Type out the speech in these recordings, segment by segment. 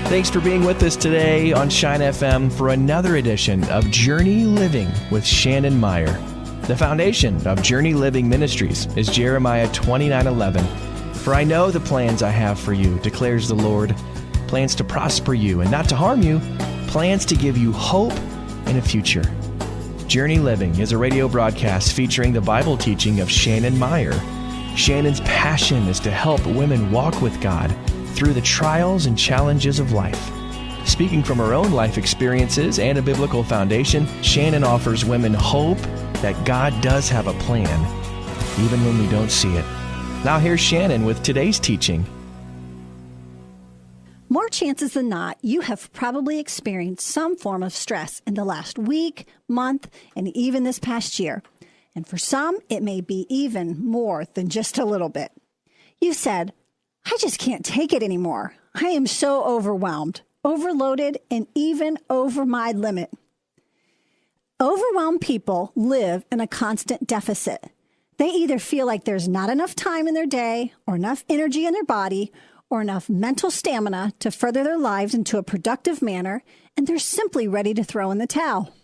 Thanks for being with us today on Shine FM for another edition of Journey Living with Shannon Meyer. The foundation of Journey Living Ministries is Jeremiah 29:11. For I know the plans I have for you, declares the Lord, plans to prosper you and not to harm you, plans to give you hope and a future. Journey Living is a radio broadcast featuring the Bible teaching of Shannon Meyer. Shannon's passion is to help women walk with God through the trials and challenges of life. Speaking from her own life experiences and a biblical foundation, Shannon offers women hope that God does have a plan, even when we don't see it. Now here's Shannon with today's teaching. More chances than not, you have probably experienced some form of stress in the last week, month, and even this past year. And for some, it may be even more than just a little bit. You said, I just can't take it anymore. I am so overwhelmed, overloaded, and even over my limit. Overwhelmed people live in a constant deficit. They either feel like there's not enough time in their day, or enough energy in their body, or enough mental stamina to further their lives into a productive manner, and they're simply ready to throw in the towel.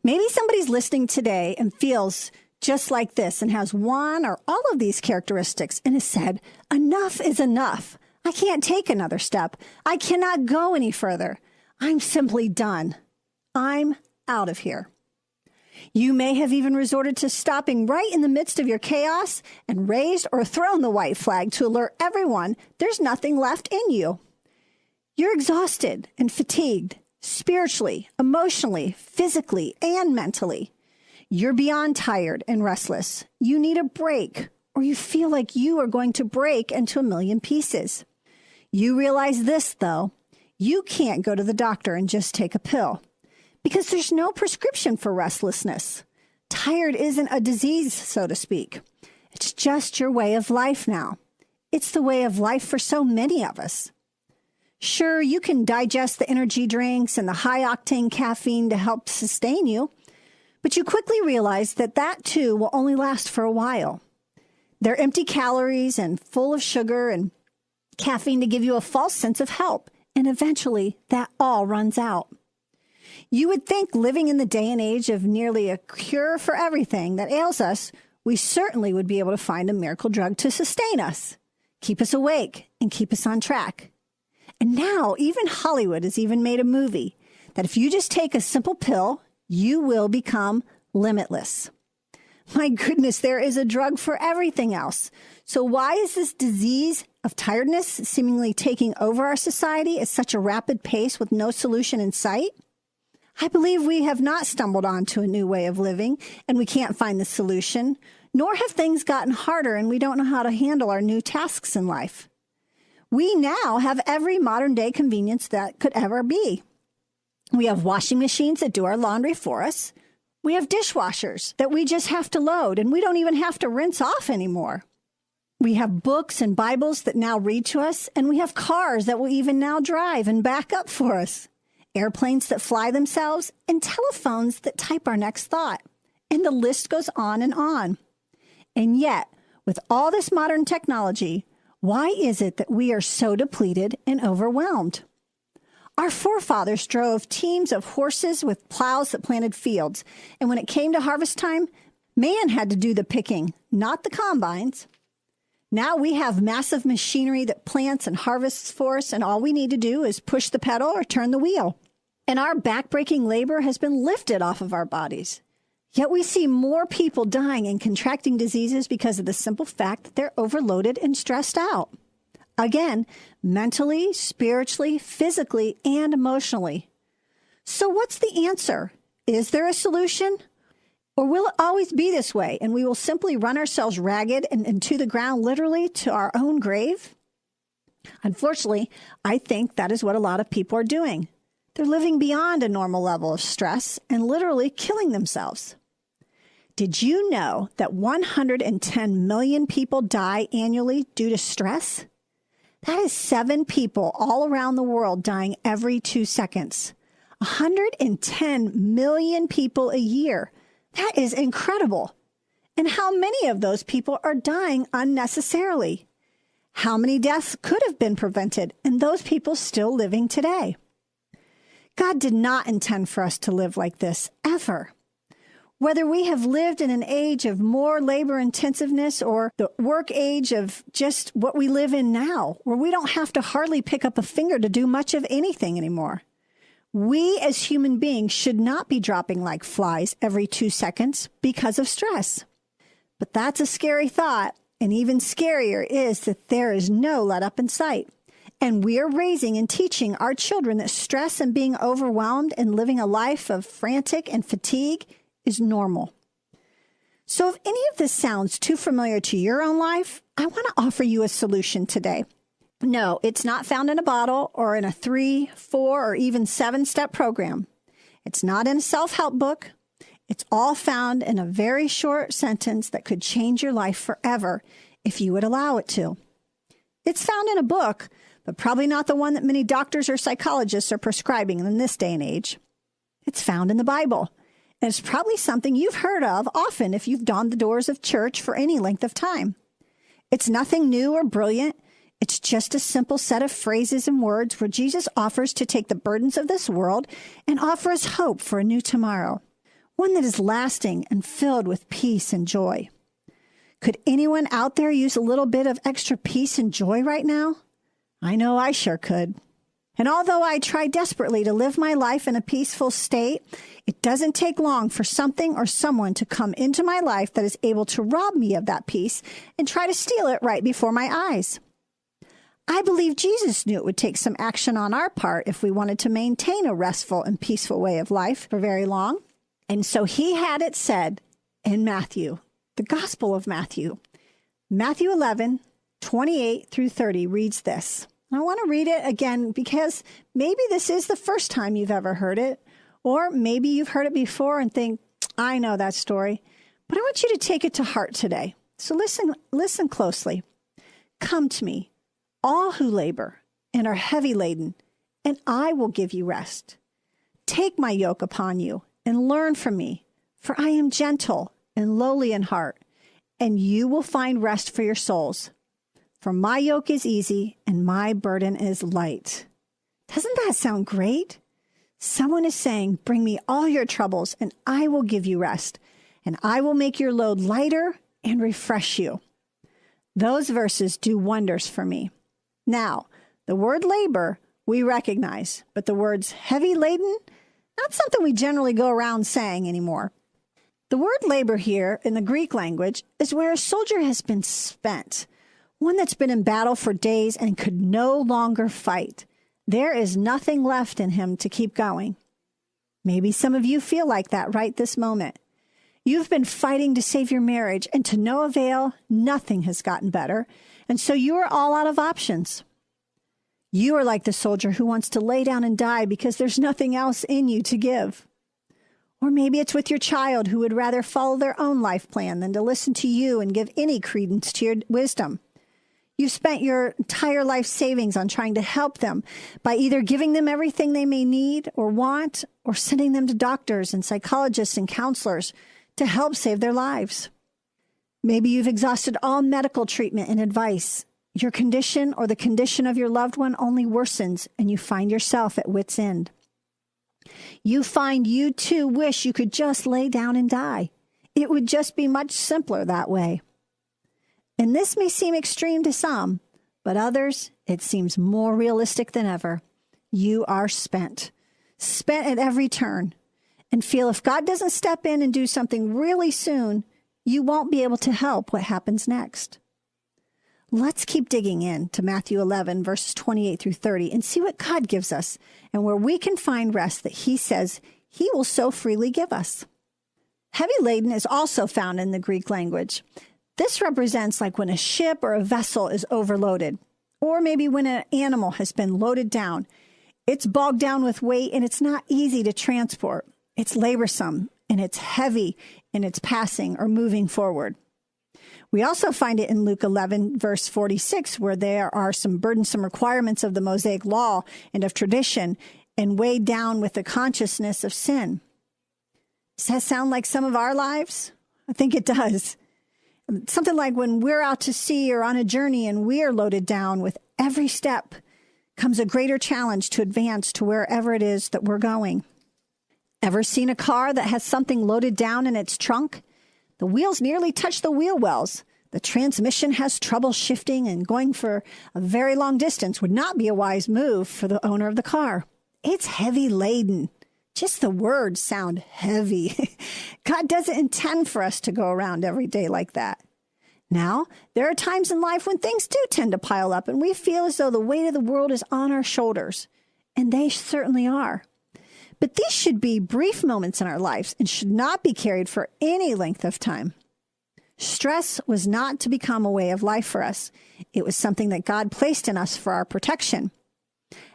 Maybe somebody's listening today and feels just like this and has one or all of these characteristics and has said, enough is enough. I can't take another step. I cannot go any further. I'm simply done. I'm out of here. You may have even resorted to stopping right in the midst of your chaos and raised or thrown the white flag to alert everyone there's nothing left in you. You're exhausted and fatigued, spiritually, emotionally, physically, and mentally. You're beyond tired and restless. You need a break, or you feel like you are going to break into a million pieces. You realize this, though. You can't go to the doctor and just take a pill, because there's no prescription for restlessness. Tired isn't a disease, so to speak. It's just your way of life now. It's the way of life for so many of us. Sure, you can digest the energy drinks and the high-octane caffeine to help sustain you, but you quickly realize that that too will only last for a while. They're empty calories and full of sugar and caffeine to give you a false sense of help, and eventually that all runs out. You would think living in the day and age of nearly a cure for everything that ails us, we certainly would be able to find a miracle drug to sustain us, keep us awake, and keep us on track. And now even Hollywood has even made a movie that if you just take a simple pill, you will become limitless. My goodness, there is a drug for everything else. So why is this disease of tiredness seemingly taking over our society at such a rapid pace with no solution in sight? I believe we have not stumbled onto a new way of living and we can't find the solution, nor have things gotten harder and we don't know how to handle our new tasks in life. We now have every modern day convenience that could ever be. We have washing machines that do our laundry for us. We have dishwashers that we just have to load and we don't even have to rinse off anymore. We have books and Bibles that now read to us, and we have cars that will even now drive and back up for us. Airplanes that fly themselves, and telephones that type our next thought. And the list goes on and on. And yet, with all this modern technology, why is it that we are so depleted and overwhelmed? Our forefathers drove teams of horses with plows that planted fields. And when it came to harvest time, man had to do the picking, not the combines. Now we have massive machinery that plants and harvests for us, and all we need to do is push the pedal or turn the wheel. And our backbreaking labor has been lifted off of our bodies. Yet we see more people dying and contracting diseases because of the simple fact that they're overloaded and stressed out. Again, mentally, spiritually, physically, and emotionally. So what's the answer? Is there a solution? Or will it always be this way and we will simply run ourselves ragged and into the ground, literally to our own grave? Unfortunately, I think that is what a lot of people are doing. They're living beyond a normal level of stress and literally killing themselves. Did you know that 110 million people die annually due to stress? That is 7 people all around the world dying every 2 seconds. 110 million people a year. That is incredible. And how many of those people are dying unnecessarily? How many deaths could have been prevented and those people still living today? God did not intend for us to live like this, ever. Whether we have lived in an age of more labor intensiveness or the work age of just what we live in now, where we don't have to hardly pick up a finger to do much of anything anymore. We as human beings should not be dropping like flies every 2 seconds because of stress. But that's a scary thought, and even scarier is that there is no let up in sight. And we are raising and teaching our children that stress and being overwhelmed and living a life of frantic and fatigue is normal. So if any of this sounds too familiar to your own life, I want to offer you a solution today. No, it's not found in a bottle or in a 3, 4, or even 7-step program. It's not in a self-help book. It's all found in a very short sentence that could change your life forever if you would allow it to. It's found in a book, but probably not the one that many doctors or psychologists are prescribing in this day and age. It's found in the Bible, and it's probably something you've heard of often if you've donned the doors of church for any length of time. It's nothing new or brilliant. It's just a simple set of phrases and words where Jesus offers to take the burdens of this world and offer us hope for a new tomorrow, one that is lasting and filled with peace and joy. Could anyone out there use a little bit of extra peace and joy right now? I know I sure could. And although I try desperately to live my life in a peaceful state, it doesn't take long for something or someone to come into my life that is able to rob me of that peace and try to steal it right before my eyes. I believe Jesus knew it would take some action on our part if we wanted to maintain a restful and peaceful way of life for very long. And so he had it said in Matthew, the Gospel of Matthew. Matthew 11, 28 through 30 reads this. I want to read it again because maybe this is the first time you've ever heard it, or maybe you've heard it before and think, I know that story. But I want you to take it to heart today. So listen closely. Come to me, all who labor and are heavy laden, and I will give you rest. Take my yoke upon you and learn from me, for I am gentle and lowly in heart, and you will find rest for your souls. For my yoke is easy and my burden is light. Doesn't that sound great? Someone is saying, bring me all your troubles and I will give you rest, and I will make your load lighter and refresh you. Those verses do wonders for me. Now, the word labor we recognize, but the words heavy laden, not something we generally go around saying anymore. The word labor here in the Greek language is where a soldier has been spent, one that's been in battle for days and could no longer fight. There is nothing left in him to keep going. Maybe some of you feel like that right this moment. You've been fighting to save your marriage, and to no avail, nothing has gotten better, and so you are all out of options. You are like the soldier who wants to lay down and die because there's nothing else in you to give. Or maybe it's with your child who would rather follow their own life plan than to listen to you and give any credence to your wisdom. You've spent your entire life savings on trying to help them by either giving them everything they may need or want, or sending them to doctors and psychologists and counselors to help save their lives. Maybe you've exhausted all medical treatment and advice. Your condition or the condition of your loved one only worsens, and you find yourself at wit's end. You find you too wish you could just lay down and die. It would just be much simpler that way. And this may seem extreme to some, but others, it seems more realistic than ever. You are spent at every turn, and feel if God doesn't step in and do something really soon, you won't be able to help what happens next. Let's keep digging in to Matthew 11, verses 28 through 30, and see what God gives us and where we can find rest that he says he will so freely give us. Heavy laden is also found in the Greek language. This represents like when a ship or a vessel is overloaded, or maybe when an animal has been loaded down. It's bogged down with weight and it's not easy to transport. It's laborsome and it's heavy in its passing or moving forward. We also find it in Luke 11, verse 46, where there are some burdensome requirements of the Mosaic law and of tradition and weighed down with the consciousness of sin. Does that sound like some of our lives? I think it does. Something like when we're out to sea or on a journey and we're loaded down, with every step comes a greater challenge to advance to wherever it is that we're going. Ever seen a car that has something loaded down in its trunk? The wheels nearly touch the wheel wells. The transmission has trouble shifting, and going for a very long distance would not be a wise move for the owner of the car. It's heavy laden. Just the words sound heavy. God doesn't intend for us to go around every day like that. Now, there are times in life when things do tend to pile up and we feel as though the weight of the world is on our shoulders. And they certainly are. But these should be brief moments in our lives and should not be carried for any length of time. Stress was not to become a way of life for us. It was something that God placed in us for our protection.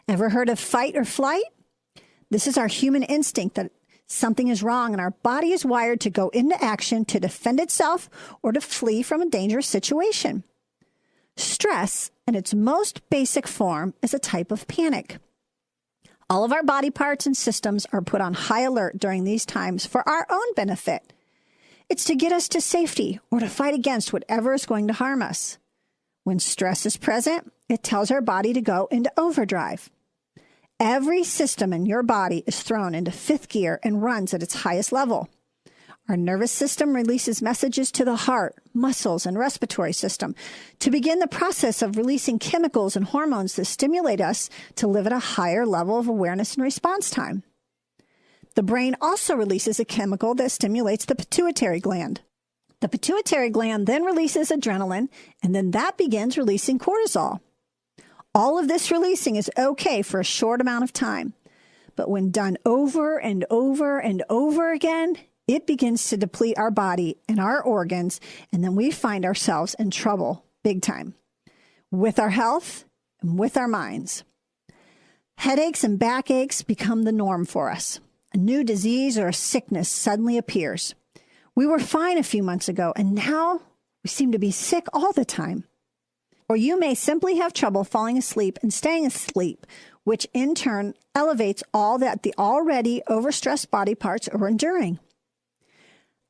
Ever heard of fight or flight? This is our human instinct that something is wrong and our body is wired to go into action to defend itself or to flee from a dangerous situation. Stress, in its most basic form, is a type of panic. All of our body parts and systems are put on high alert during these times for our own benefit. It's to get us to safety or to fight against whatever is going to harm us. When stress is present, it tells our body to go into overdrive. Every system in your body is thrown into fifth gear and runs at its highest level. Our nervous system releases messages to the heart, muscles, and respiratory system to begin the process of releasing chemicals and hormones that stimulate us to live at a higher level of awareness and response time. The brain also releases a chemical that stimulates the pituitary gland. The pituitary gland then releases adrenaline, and then that begins releasing cortisol. All of this releasing is okay for a short amount of time, but when done over and over and over again, it begins to deplete our body and our organs, and then we find ourselves in trouble big time with our health and with our minds. Headaches and backaches become the norm for us. A new disease or a sickness suddenly appears. We were fine a few months ago, and now we seem to be sick all the time. Or you may simply have trouble falling asleep and staying asleep, which in turn elevates all that the already overstressed body parts are enduring.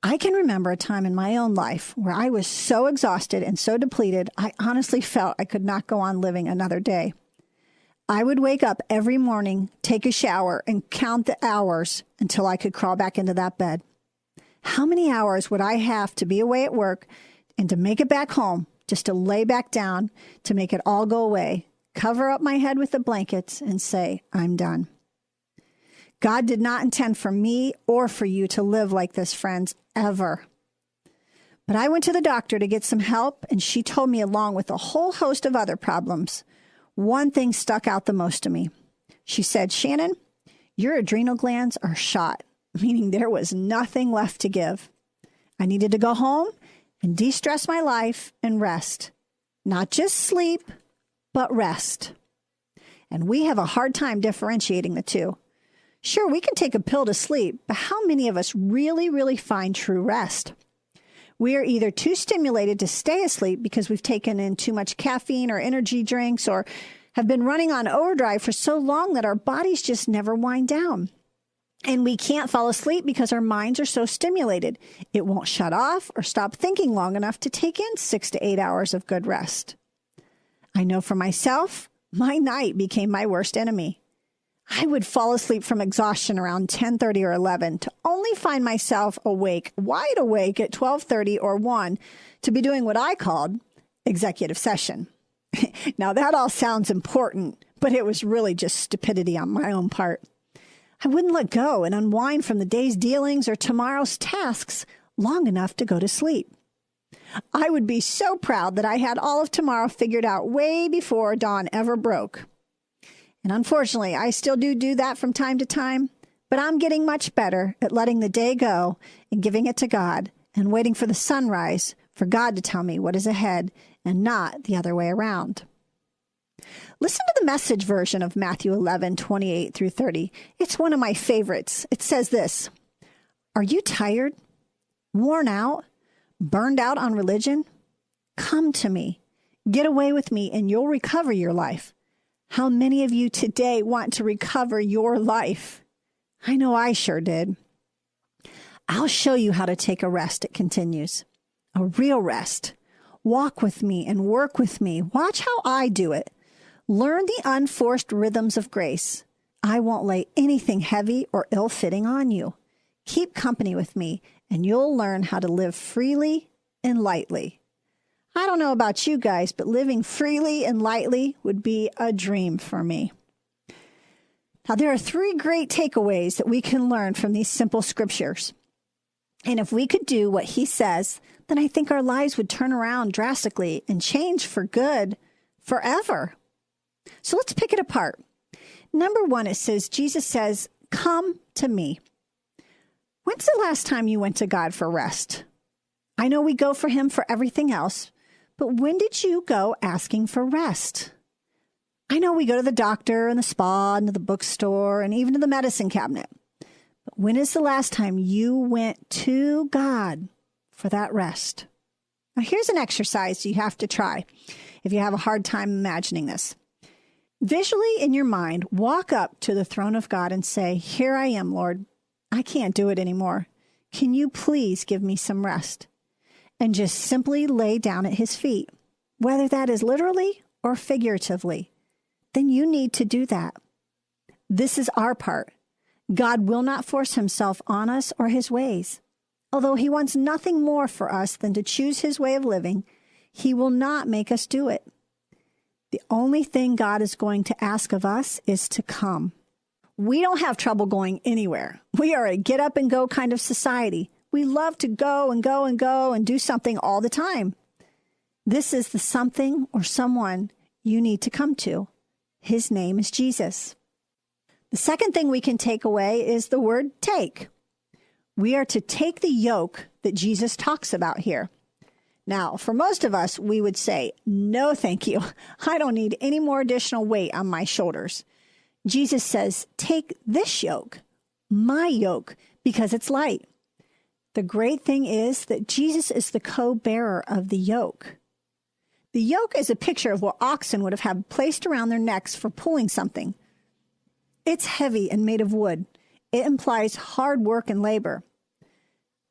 I can remember a time in my own life where I was so exhausted and so depleted, I honestly felt I could not go on living another day. I would wake up every morning, take a shower, and count the hours until I could crawl back into that bed. How many hours would I have to be away at work and to make it back home, just to lay back down, to make it all go away, cover up my head with the blankets, and say, I'm done. God did not intend for me or for you to live like this, friends, ever. But I went to the doctor to get some help, and she told me, along with a whole host of other problems, one thing stuck out the most to me. She said, Shannon, your adrenal glands are shot, meaning there was nothing left to give. I needed to go home and de-stress my life and rest. Not just sleep, but rest. And we have a hard time differentiating the two. Sure, we can take a pill to sleep, but how many of us really find true rest? We are either too stimulated to stay asleep because we've taken in too much caffeine or energy drinks, or have been running on overdrive for so long that our bodies just never wind down. And we can't fall asleep because our minds are so stimulated. It won't shut off or stop thinking long enough to take in 6 to 8 hours of good rest. I know for myself, my night became my worst enemy. I would fall asleep from exhaustion around 10:30 or 11 to only find myself awake, wide awake at 12:30 or 1 to be doing what I called executive session. Now that all sounds important, but it was really just stupidity on my own part. I wouldn't let go and unwind from the day's dealings or tomorrow's tasks long enough to go to sleep. I would be so proud that I had all of tomorrow figured out way before dawn ever broke. And unfortunately, I still do that from time to time, but I'm getting much better at letting the day go and giving it to God and waiting for the sunrise for God to tell me what is ahead and not the other way around. Listen to the Message version of Matthew 11:28 through 30. It's one of my favorites. It says this, Are you tired, worn out, burned out on religion? Come to me. Get away with me and you'll recover your life. How many of you today want to recover your life? I know I sure did. I'll show you how to take a rest, it continues. a real rest. Walk with me and work with me. Watch how I do it. Learn the unforced rhythms of grace. I won't lay anything heavy or ill-fitting on you. Keep company with me, and you'll learn how to live freely and lightly. I don't know about you guys, but living freely and lightly would be a dream for me. Now, there are 3 great takeaways that we can learn from these simple scriptures. And if we could do what he says, then I think our lives would turn around drastically and change for good forever. So let's pick it apart. Number 1, it says, Jesus says, come to me. When's the last time you went to God for rest? I know we go for him for everything else, but when did you go asking for rest? I know we go to the doctor and the spa and to the bookstore and even to the medicine cabinet. But when is the last time you went to God for that rest? Now, here's an exercise you have to try if you have a hard time imagining this. Visually in your mind, walk up to the throne of God and say, here I am, Lord. I can't do it anymore. Can you please give me some rest? And just simply lay down at his feet, whether that is literally or figuratively. Then you need to do that. This is our part. God will not force himself on us or his ways. Although he wants nothing more for us than to choose his way of living, he will not make us do it. The only thing God is going to ask of us is to come. We don't have trouble going anywhere. We are a get up and go kind of society. We love to go and go and go and do something all the time. This is the something or someone you need to come to. His name is Jesus. The second thing we can take away is the word take. We are to take the yoke that Jesus talks about here. Now, for most of us, we would say, no, thank you. I don't need any more additional weight on my shoulders. Jesus says, take this yoke, my yoke, because it's light. The great thing is that Jesus is the co-bearer of the yoke. The yoke is a picture of what oxen would have had placed around their necks for pulling something. It's heavy and made of wood. It implies hard work and labor.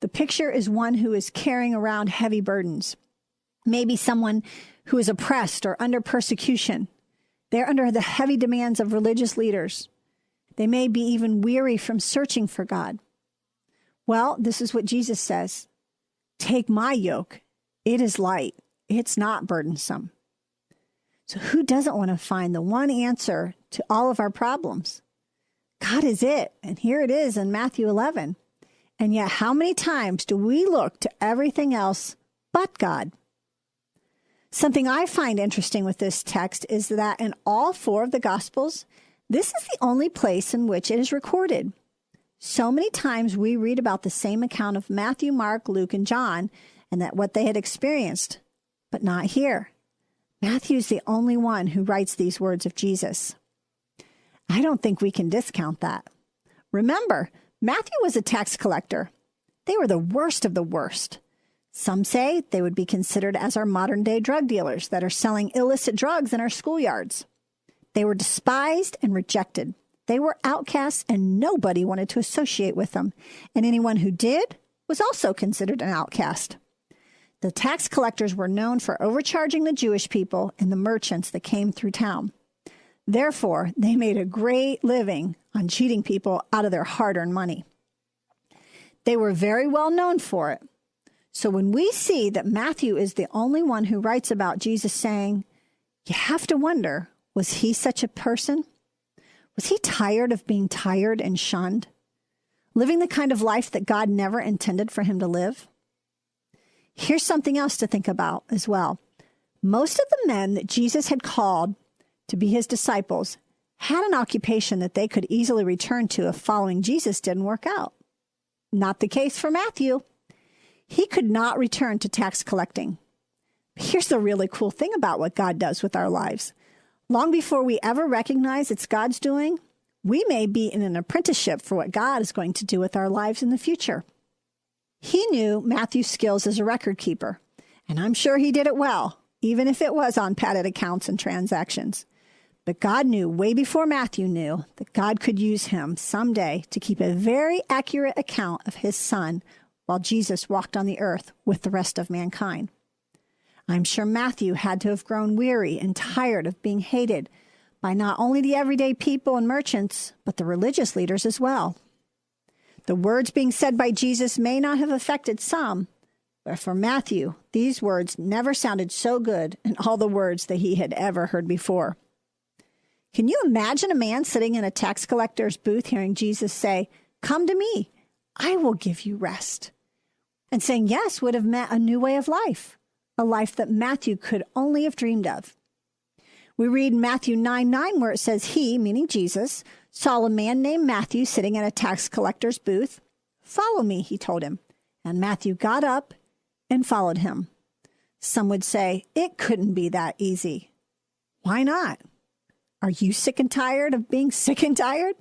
The picture is one who is carrying around heavy burdens. Maybe someone who is oppressed or under persecution. They're under the heavy demands of religious leaders. They may be even weary from searching for God. Well, this is what Jesus says. Take my yoke. It is light. It's not burdensome. So who doesn't want to find the one answer to all of our problems? God is it. And here it is in Matthew 11. And yet, how many times do we look to everything else but God? Something I find interesting with this text is that in all 4 of the Gospels, this is the only place in which it is recorded. So many times we read about the same account of Matthew, Mark, Luke, and John, and that what they had experienced, but not here. Matthew's the only one who writes these words of Jesus. I don't think we can discount that. Remember, Matthew was a tax collector. They were the worst of the worst. Some say they would be considered as our modern-day drug dealers that are selling illicit drugs in our schoolyards. They were despised and rejected. They were outcasts, and nobody wanted to associate with them. And anyone who did was also considered an outcast. The tax collectors were known for overcharging the Jewish people and the merchants that came through town. Therefore, they made a great living on cheating people out of their hard-earned money. They were very well known for it. So when we see that Matthew is the only one who writes about Jesus saying, you have to wonder, was he such a person? Was he tired of being tired and shunned? Living the kind of life that God never intended for him to live? Here's something else to think about as well. Most of the men that Jesus had called to be his disciples had an occupation that they could easily return to if following Jesus didn't work out. Not the case for Matthew. He could not return to tax collecting. Here's the really cool thing about what God does with our lives. Long before we ever recognize it's God's doing, we may be in an apprenticeship for what God is going to do with our lives in the future. He knew Matthew's skills as a record keeper, and I'm sure he did it well, even if it was on padded accounts and transactions. But God knew way before Matthew knew that God could use him someday to keep a very accurate account of his son while Jesus walked on the earth with the rest of mankind. I'm sure Matthew had to have grown weary and tired of being hated by not only the everyday people and merchants, but the religious leaders as well. The words being said by Jesus may not have affected some, but for Matthew, these words never sounded so good in all the words that he had ever heard before. Can you imagine a man sitting in a tax collector's booth hearing Jesus say, "Come to me, I will give you rest"? And saying yes would have meant a new way of life, a life that Matthew could only have dreamed of. We read Matthew 9:9 where it says he, meaning Jesus, saw a man named Matthew sitting in a tax collector's booth. "Follow me," he told him. And Matthew got up and followed him. Some would say it couldn't be that easy. Why not? Are you sick and tired of being sick and tired?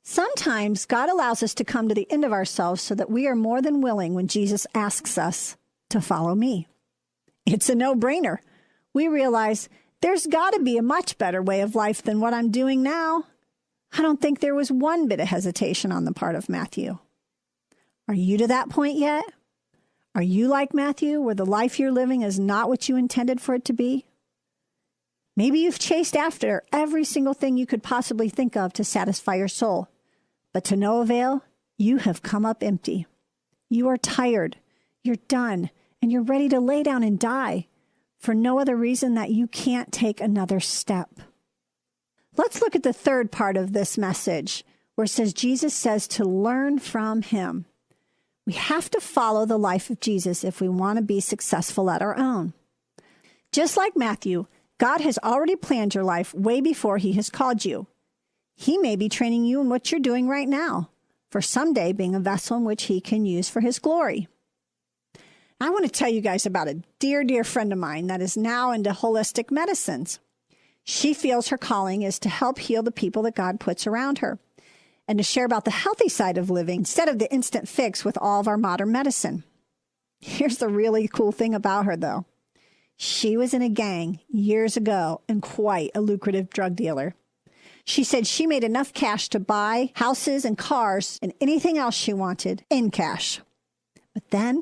Sometimes God allows us to come to the end of ourselves so that we are more than willing when Jesus asks us to follow me. It's a no-brainer. We realize there's got to be a much better way of life than what I'm doing now. I don't think there was one bit of hesitation on the part of Matthew. Are you to that point yet? Are you like Matthew, where the life you're living is not what you intended for it to be? Maybe you've chased after every single thing you could possibly think of to satisfy your soul, but to no avail, you have come up empty. You are tired, you're done, and you're ready to lay down and die for no other reason that you can't take another step. Let's look at the third part of this message, where it says Jesus says to learn from him. We have to follow the life of Jesus if we want to be successful at our own. Just like Matthew, God has already planned your life way before he has called you. He may be training you in what you're doing right now, for someday being a vessel in which he can use for his glory. I want to tell you guys about a dear, dear friend of mine that is now into holistic medicines. She feels her calling is to help heal the people that God puts around her and to share about the healthy side of living instead of the instant fix with all of our modern medicine. Here's the really cool thing about her, though. She was in a gang years ago and quite a lucrative drug dealer. She said she made enough cash to buy houses and cars and anything else she wanted in cash. But then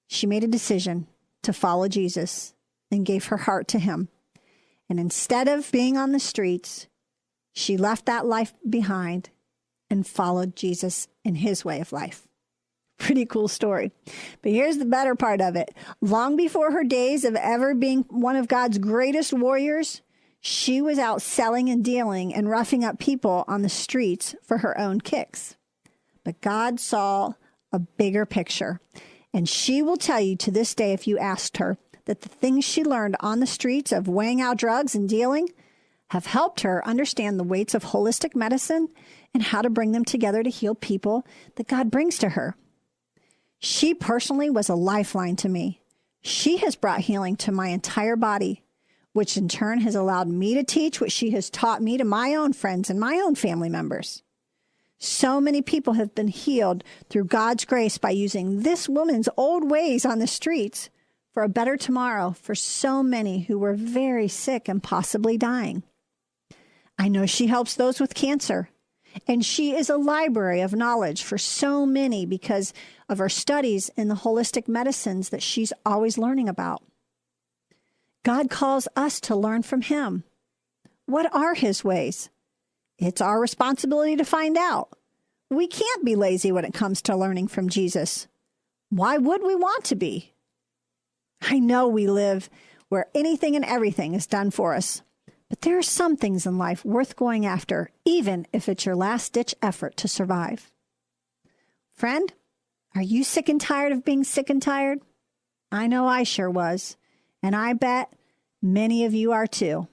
she made a decision to follow Jesus and gave her heart to him. And instead of being on the streets, she left that life behind and followed Jesus in his way of life. Pretty cool story. But here's the better part of it. Long before her days of ever being one of God's greatest warriors, she was out selling and dealing and roughing up people on the streets for her own kicks. But God saw a bigger picture. And she will tell you to this day, if you asked her, that the things she learned on the streets of weighing out drugs and dealing have helped her understand the weights of holistic medicine and how to bring them together to heal people that God brings to her. She personally was a lifeline to me. She has brought healing to my entire body, which in turn has allowed me to teach what she has taught me to my own friends and my own family members. So many people have been healed through God's grace by using this woman's old ways on the streets for a better tomorrow for so many who were very sick and possibly dying. I know she helps those with cancer, and she is a library of knowledge for so many because of her studies in the holistic medicines that she's always learning about. God calls us to learn from him. What are his ways? It's our responsibility to find out. We can't be lazy when it comes to learning from Jesus. Why would we want to be? I know we live where anything and everything is done for us, but there are some things in life worth going after, even if it's your last-ditch effort to survive. Friend, are you sick and tired of being sick and tired? I know I sure was, and I bet many of you are too.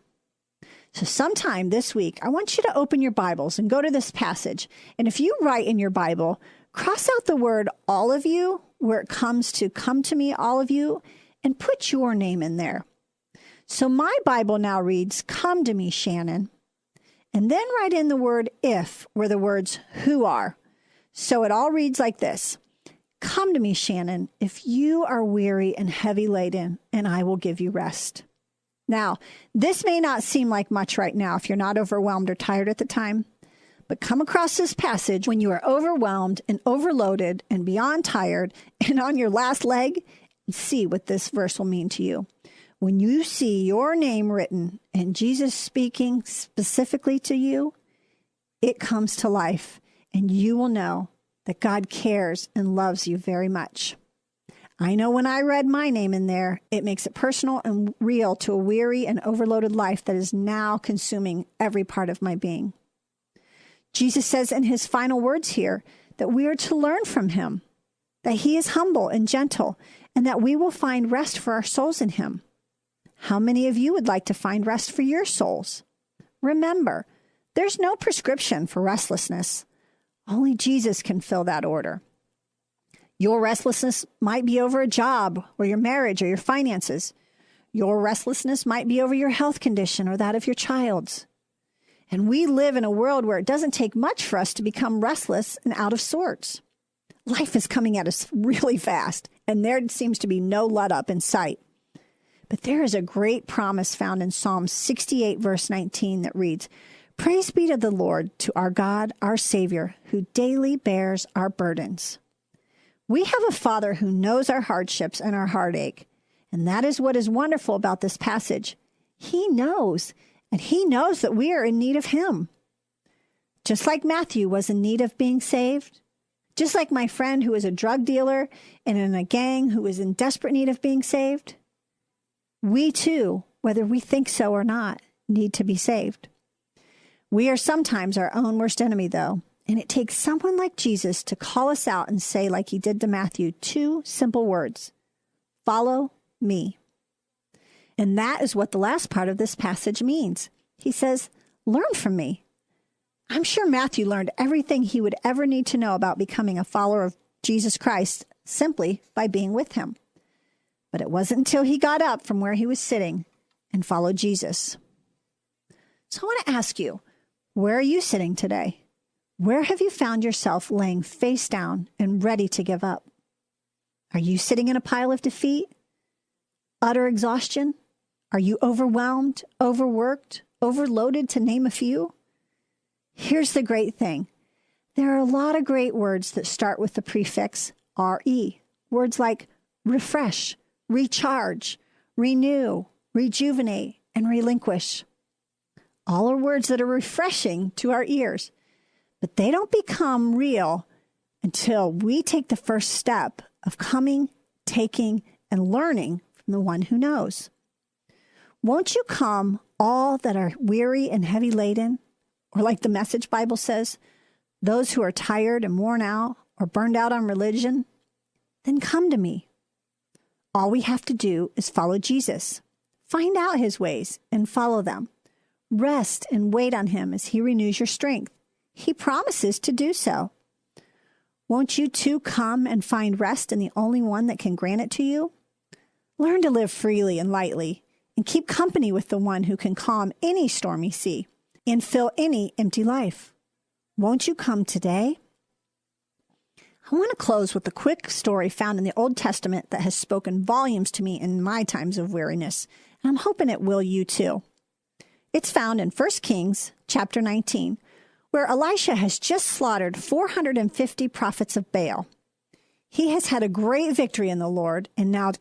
So sometime this week, I want you to open your Bibles and go to this passage. And if you write in your Bible, cross out the word all of you, where it comes to come to me, all of you, and put your name in there. So my Bible now reads, come to me, Shannon. And then write in the word if, where the words who are. So it all reads like this. Come to me, Shannon, if you are weary and heavy laden, and I will give you rest. Now, this may not seem like much right now if you're not overwhelmed or tired at the time, but come across this passage when you are overwhelmed and overloaded and beyond tired and on your last leg, and see what this verse will mean to you. When you see your name written and Jesus speaking specifically to you, it comes to life, and you will know that God cares and loves you very much. I know when I read my name in there, it makes it personal and real to a weary and overloaded life that is now consuming every part of my being. Jesus says in his final words here that we are to learn from him, that he is humble and gentle, and that we will find rest for our souls in him. How many of you would like to find rest for your souls? Remember, there's no prescription for restlessness. Only Jesus can fill that order. Your restlessness might be over a job or your marriage or your finances. Your restlessness might be over your health condition or that of your child's. And we live in a world where it doesn't take much for us to become restless and out of sorts. Life is coming at us really fast, and there seems to be no let up in sight. But there is a great promise found in Psalm 68, verse 19 that reads, "Praise be to the Lord, to our God, our Savior, who daily bears our burdens." We have a Father who knows our hardships and our heartache, and that is what is wonderful about this passage. He knows, and he knows that we are in need of him. Just like Matthew was in need of being saved, just like my friend who is a drug dealer and in a gang who is in desperate need of being saved, we too, whether we think so or not, need to be saved. We are sometimes our own worst enemy, though, and it takes someone like Jesus to call us out and say, like he did to Matthew, 2 simple words: follow me. And that is what the last part of this passage means. He says, learn from me. I'm sure Matthew learned everything he would ever need to know about becoming a follower of Jesus Christ simply by being with him. But it wasn't until he got up from where he was sitting and followed Jesus. So I want to ask you, where are you sitting today? Where have you found yourself laying face down and ready to give up? Are you sitting in a pile of defeat? Utter exhaustion? Are you overwhelmed, overworked, overloaded, to name a few? Here's the great thing. There are a lot of great words that start with the prefix RE. Words like refresh, recharge, renew, rejuvenate, and relinquish. All are words that are refreshing to our ears, but they don't become real until we take the first step of coming, taking, and learning from the one who knows. Won't you come, all that are weary and heavy laden? Or like the Message Bible says, those who are tired and worn out or burned out on religion? Then come to me. All we have to do is follow Jesus. Find out his ways and follow them. Rest and wait on him as he renews your strength. He promises to do so. Won't you too come and find rest in the only one that can grant it to you? Learn to live freely and lightly, and keep company with the one who can calm any stormy sea and fill any empty life. Won't you come today? I want to close with a quick story found in the Old Testament that has spoken volumes to me in my times of weariness, and I'm hoping it will you too. It's found in 1 Kings chapter 19, where Elisha has just slaughtered 450 prophets of Baal. He has had a great victory in the Lord, and now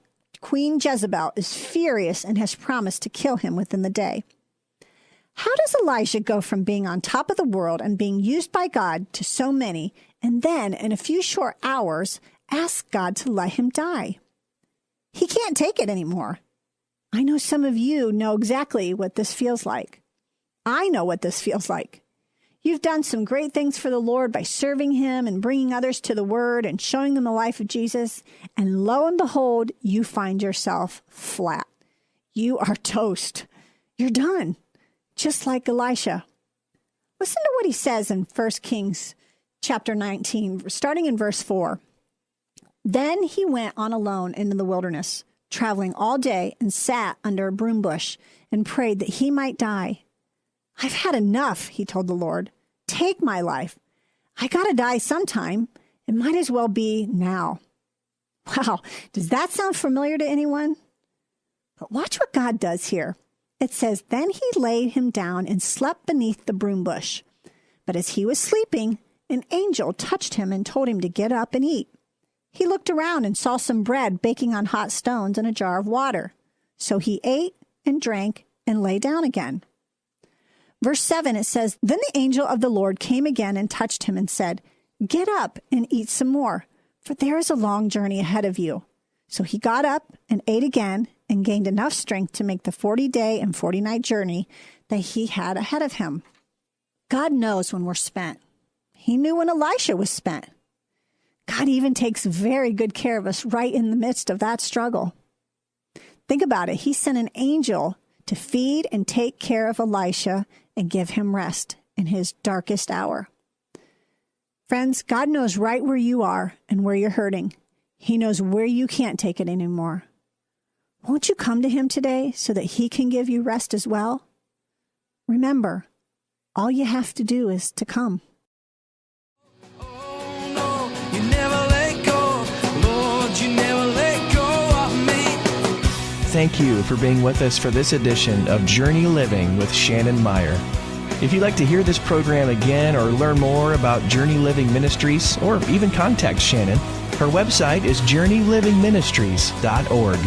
Queen Jezebel is furious and has promised to kill him within the day. How does Elijah go from being on top of the world and being used by God to so many, and then in a few short hours ask God to let him die? He can't take it anymore. I know some of you know exactly what this feels like. I know what this feels like. You've done some great things for the Lord by serving him and bringing others to the word and showing them the life of Jesus. And lo and behold, you find yourself flat. You are toast. You're done. Just like Elisha. Listen to what he says in 1 Kings chapter 19, starting in verse 4. Then he went on alone into the wilderness, traveling all day, and sat under a broom bush and prayed that he might die. I've had enough, he told the Lord. Take my life. I got to die sometime. It might as well be now. Wow, does that sound familiar to anyone? But watch what God does here. It says, then he laid him down and slept beneath the broom bush. But as he was sleeping, an angel touched him and told him to get up and eat. He looked around and saw some bread baking on hot stones and a jar of water. So he ate and drank and lay down again. Verse 7, it says, Then the angel of the Lord came again and touched him and said, Get up and eat some more, for there is a long journey ahead of you. So he got up and ate again and gained enough strength to make the 40-day and 40-night journey that he had ahead of him. God knows when we're spent. He knew when Elisha was spent. God even takes very good care of us right in the midst of that struggle. Think about it. He sent an angel to feed and take care of Elisha and give him rest in his darkest hour. Friends, God knows right where you are and where you're hurting. He knows where you can't take it anymore. Won't you come to him today so that he can give you rest as well? Remember, all you have to do is to come. Thank you for being with us for this edition of Journey Living with Shannon Meyer. If you'd like to hear this program again or learn more about Journey Living Ministries or even contact Shannon, her website is journeylivingministries.org.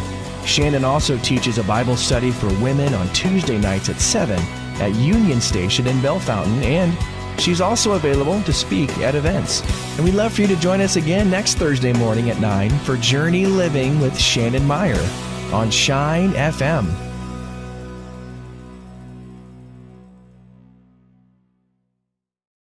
Shannon also teaches a Bible study for women on Tuesday nights at 7 at Union Station in Bellefontaine, and she's also available to speak at events. And we'd love for you to join us again next Thursday morning at 9 for Journey Living with Shannon Meyer on Shine FM.